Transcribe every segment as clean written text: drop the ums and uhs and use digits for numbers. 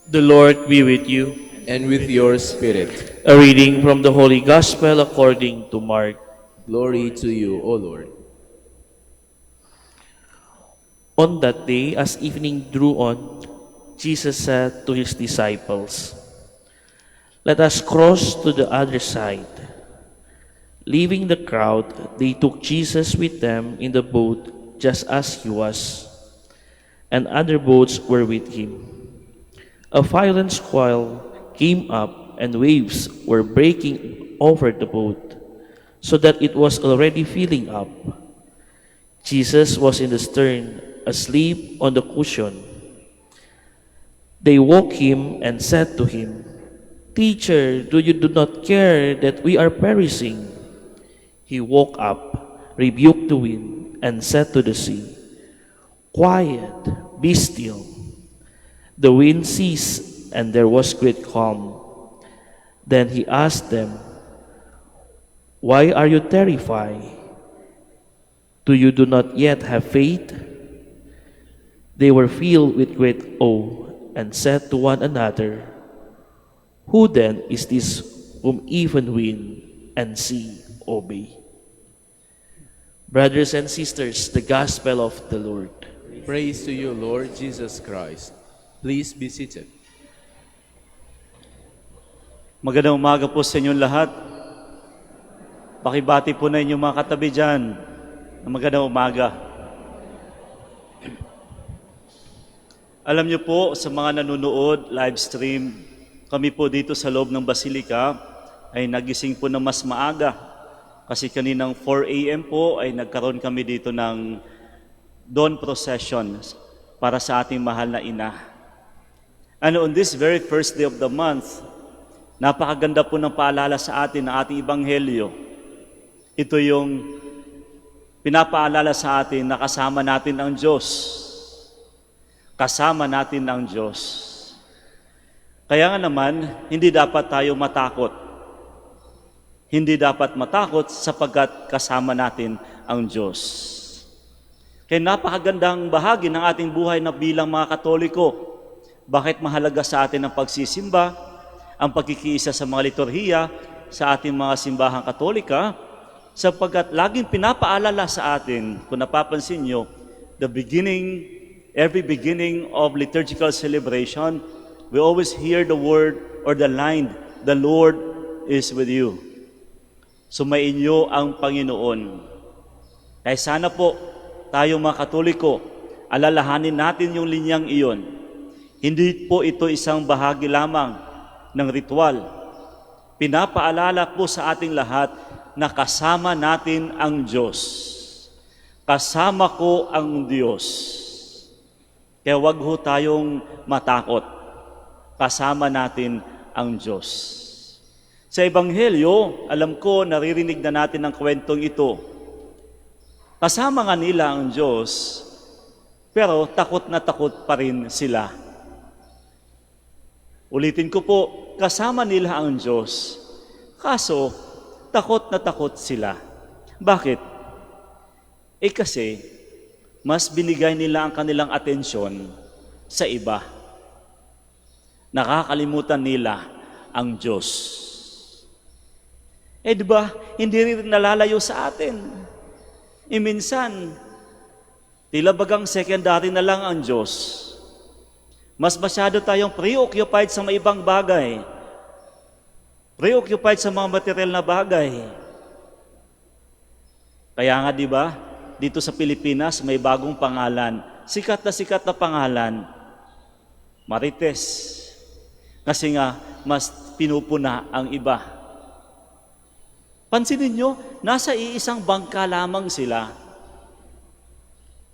The Lord be with you. And with your spirit. A reading from the Holy Gospel according to Mark. Glory to you, O Lord. On that day, as evening drew on, Jesus said to his disciples, "Let us cross to the other side." Leaving the crowd, they took Jesus with them in the boat just as he was, and other boats were with him. A violent squall came up, and waves were breaking over the boat, so that it was already filling up. Jesus was in the stern, asleep on the cushion. They woke him and said to him, "Teacher, do not care that we are perishing?" He woke up, rebuked the wind, and said to the sea, "Quiet, be still." The wind ceased, and there was great calm. Then he asked them, "Why are you terrified? Do not yet have faith?" They were filled with great awe and said to one another, "Who then is this whom even wind and sea obey?" Brothers and sisters, the Gospel of the Lord. Praise to you, Lord Jesus Christ. Please be seated. Magandang umaga po sa inyong lahat. Pakibati po na inyong mga katabi dyan. Magandang umaga. Alam niyo po, sa mga nanonood, live stream, kami po dito sa loob ng Basilika ay nagising po na mas maaga. Kasi kaninang 4 a.m. po ay nagkaroon kami dito ng dawn procession para sa ating mahal na ina. And on this very first day of the month, napakaganda po ng paalala sa atin ng ating Ebanghelyo. Ito yung pinapaalala sa atin na kasama natin ang Diyos. Kasama natin ang Diyos. Kaya nga naman, hindi dapat tayo matakot. Hindi dapat matakot sapagkat kasama natin ang Diyos. Kaya napakagandang bahagi ng ating buhay na bilang mga Katoliko. Bakit mahalaga sa atin ang pagsisimba, ang pagkikiisa sa mga liturhiya, sa ating mga simbahang Katolika, sapagkat laging pinapaalala sa atin, kung napapansin nyo, every beginning of liturgical celebration, we always hear the word or the line, "The Lord is with you." Sumainyo ang Panginoon. Kaya sana po, tayong mga Katoliko, alalahanin natin yung linyang iyon. Hindi po ito isang bahagi lamang ng ritual. Pinapaalala po sa ating lahat na kasama natin ang Diyos. Kasama ko ang Diyos. Kaya wag ho tayong matakot. Kasama natin ang Diyos. Sa Ebanghelyo, alam ko naririnig na natin ang kwentong ito. Kasama nga nila ang Diyos, pero takot na takot pa rin sila. Ulitin ko po, kasama nila ang Diyos. Kaso, takot na takot sila. Bakit? Kasi, mas binigay nila ang kanilang atensyon sa iba. Nakakalimutan nila ang Diyos. Di ba, hindi rin nalalayo sa atin. Minsan, tila bagang secondary na lang ang Diyos. Mas masyado tayong preoccupied sa mga ibang bagay. Preoccupied sa mga material na bagay. Kaya nga, di ba, dito sa Pilipinas may bagong pangalan. Sikat na pangalan. Marites. Kasi nga, mas pinupuna ang iba. Pansinin nyo, nasa iisang bangka lamang sila.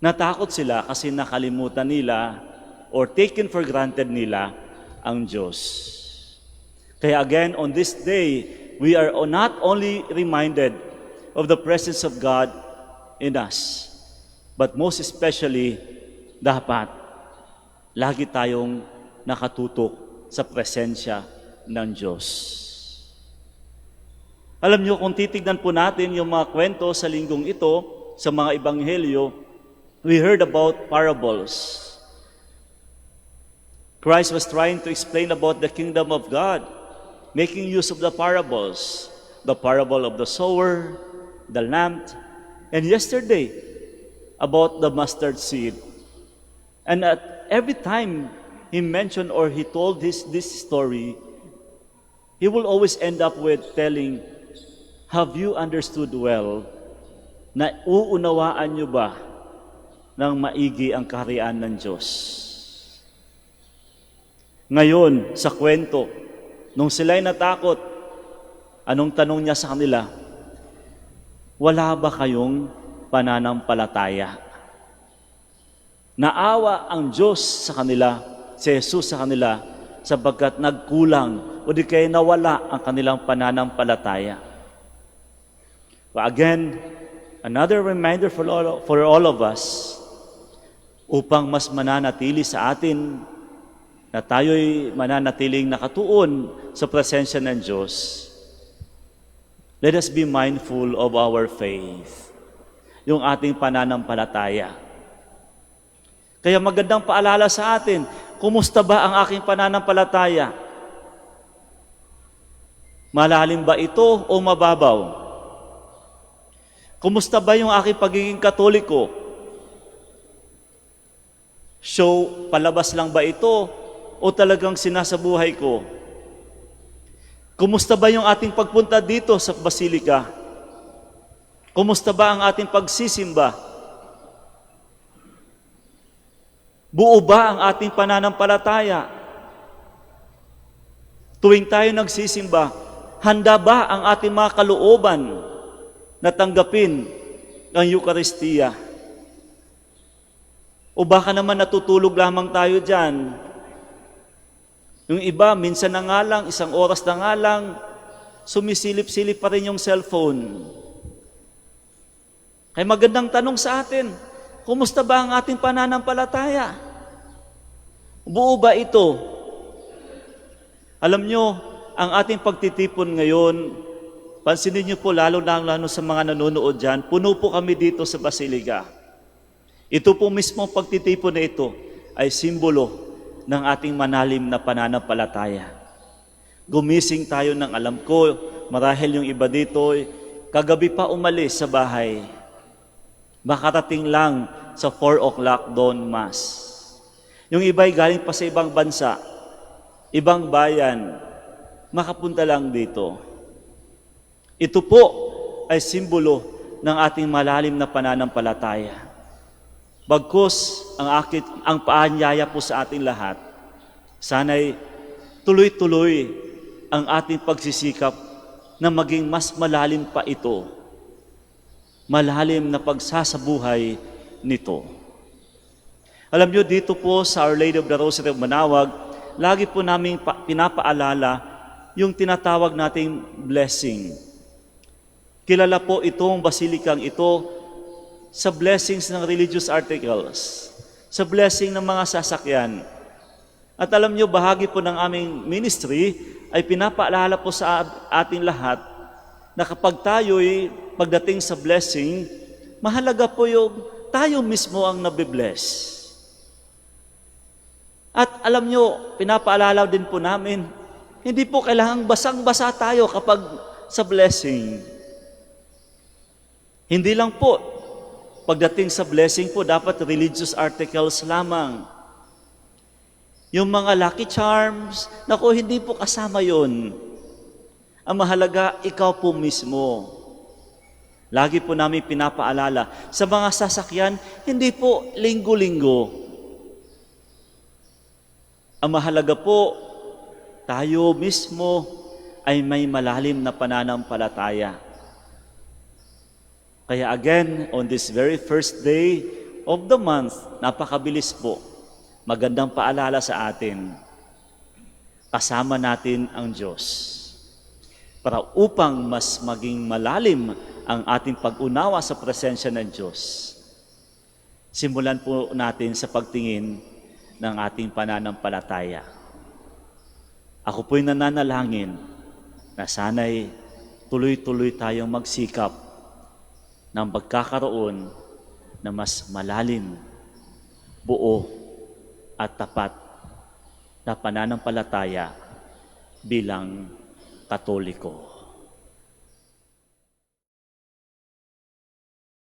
Natakot sila kasi nakalimutan nila or taken for granted nila ang Diyos. Kaya again, on this day, we are not only reminded of the presence of God in us, but most especially, dapat lagi tayong nakatutok sa presensya ng Diyos. Alam niyo, kung titignan po natin yung mga kwento sa linggong ito, sa mga Ebanghelyo, we heard about parables. Christ was trying to explain about the kingdom of God, making use of the parables, the parable of the sower, the lamp, and yesterday, about the mustard seed. And at every time he mentioned or he told this story, he will always end up with telling, have you understood well na uunawaan nyo ba ng maigi ang kaharian ng Diyos? Ngayon, sa kwento, nung sila'y natakot, anong tanong niya sa kanila? Wala ba kayong pananampalataya? Naawa ang Diyos sa kanila, si Jesus sa kanila, sapagkat nagkulang o di kaya nawala ang kanilang pananampalataya. But again, another reminder for all of us, upang mas mananatili sa atin na tayo'y mananatiling nakatuon sa presensya ng Diyos, let us be mindful of our faith, yung ating pananampalataya. Kaya magandang paalala sa atin, kumusta ba ang aking pananampalataya? Malalim ba ito o mababaw? Kumusta ba yung aking pagiging Katoliko? Show, palabas lang ba ito o talagang sinasabuhay ko? Kumusta ba yung ating pagpunta dito sa Basilika? Kumusta ba ang ating pagsisimba? Buo ba ang ating pananampalataya? Tuwing tayo nagsisimba, handa ba ang ating mga kalooban na tanggapin ang Eucharistia? O baka naman natutulog lamang tayo dyan. Yung iba, minsan na nga lang, isang oras na nga lang, sumisilip-silip pa rin yung cellphone. Kaya magandang tanong sa atin, kumusta ba ang ating pananampalataya? Buo ba ito? Alam nyo, ang ating pagtitipon ngayon, pansinin nyo po lalo sa mga nanonood dyan, puno po kami dito sa Basilika. Ito po mismo pagtitipon na ito ay simbolo ng ating manalim na pananampalataya. Gumising tayo ng alam ko, marahil yung iba dito, kagabi pa umalis sa bahay. Makarating lang sa 4 o'clock dawn mass. Yung iba'y galing pa sa ibang bansa, ibang bayan, makapunta lang dito. Ito po ay simbolo ng ating malalim na pananampalataya. Bagkus ang paanyaya po sa ating lahat, sana'y tuloy-tuloy ang ating pagsisikap na maging mas malalim pa ito, malalim na pagsasabuhay nito. Alam nyo, dito po sa Our Lady of the Rosary of Manaoag, lagi po namin pinapaalala yung tinatawag nating blessing. Kilala po itong basilikang ito sa blessings ng religious articles, sa blessing ng mga sasakyan. At alam nyo, bahagi po ng aming ministry ay pinapaalala po sa ating lahat na kapag tayo'y pagdating sa blessing, mahalaga po yung tayo mismo ang nabibless. At alam nyo, pinapaalala din po namin, hindi po kailangang basang-basa tayo kapag sa blessing. Hindi lang po, pagdating sa blessing po, dapat religious articles lamang. Yung mga lucky charms, naku, hindi po kasama yon. Ang mahalaga, ikaw po mismo. Lagi po namin pinapaalala, sa mga sasakyan, hindi po linggo-linggo. Ang mahalaga po, tayo mismo ay may malalim na pananampalataya. Kaya again, on this very first day of the month, napakabilis po, magandang paalala sa atin, kasama natin ang Diyos para upang mas maging malalim ang ating pag-unawa sa presensya ng Diyos. Simulan po natin sa pagtingin ng ating pananampalataya. Ako po'y nananalangin na sana'y tuloy-tuloy tayong magsikap ng pagkakaroon na mas malalim, buo, at tapat na pananampalataya bilang Katoliko.